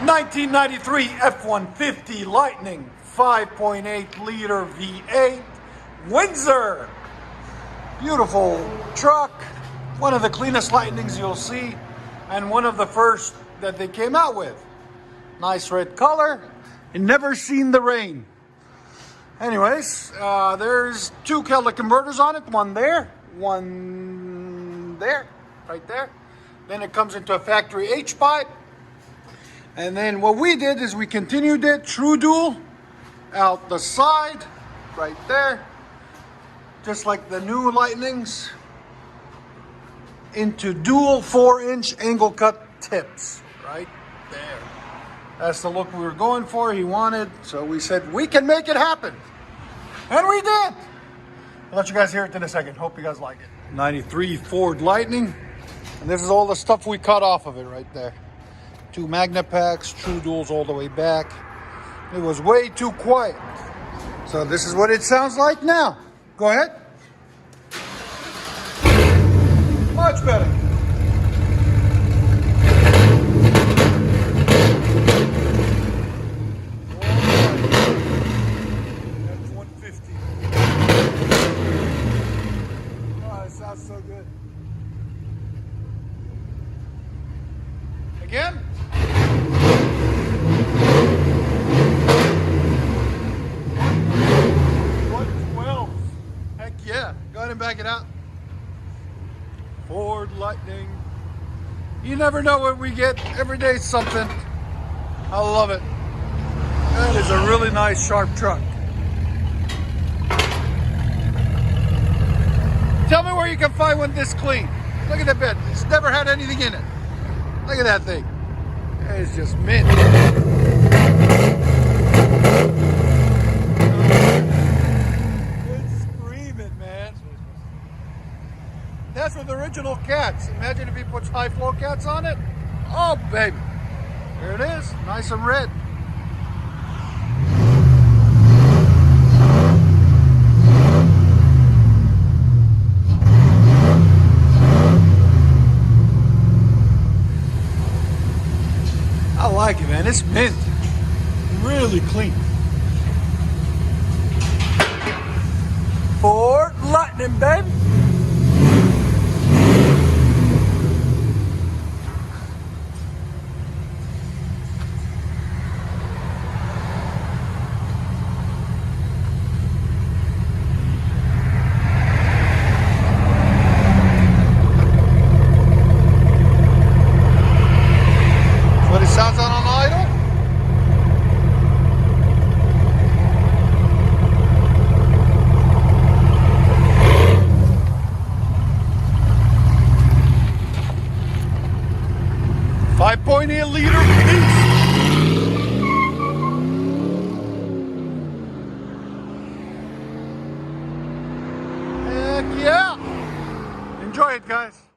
1993 F150 Lightining 5.8 liter V8 Windsor. Beautiful truck. One of the cleanest Lightnings you'll see, and one of the first that they came out with. Nice red color. And never seen the rain. Anyways, there's two catalytic converters on it. One there, one there, right there. Then it comes into a factory H pipe. And then what we did is we continued it true dual out the side, right there, just like the new Lightnings, into dual 4-inch angle cut tips, right there. That's the look we were going for. He wanted, so we said we can make it happen, and we did. I'll let you guys hear it in a second. Hope you guys like it. 93 Ford Lightning, and this is all the stuff we cut off of it right there. Two magnet packs, true duals all the way back. It was way too quiet. So this is what it sounds like now. Go ahead. Much better. F150. Oh, it sounds so good. Again. 112. Heck yeah. Go ahead and back it out. Ford Lightning. You never know what we get. Every day something. I love it. That is a really nice, sharp truck. Tell me where you can find one this clean. Look at the bed. It's never had anything in it. Look at that thing. It's just mint. It's screaming, man. That's with original cats. Imagine if he puts high flow cats on it. Oh, baby. There it is. Nice and red. I like it, man. It's mint. Really clean. Ford Lightning, baby. Sounds on an idle. .8 liter beast. Heck yeah! Enjoy it, guys.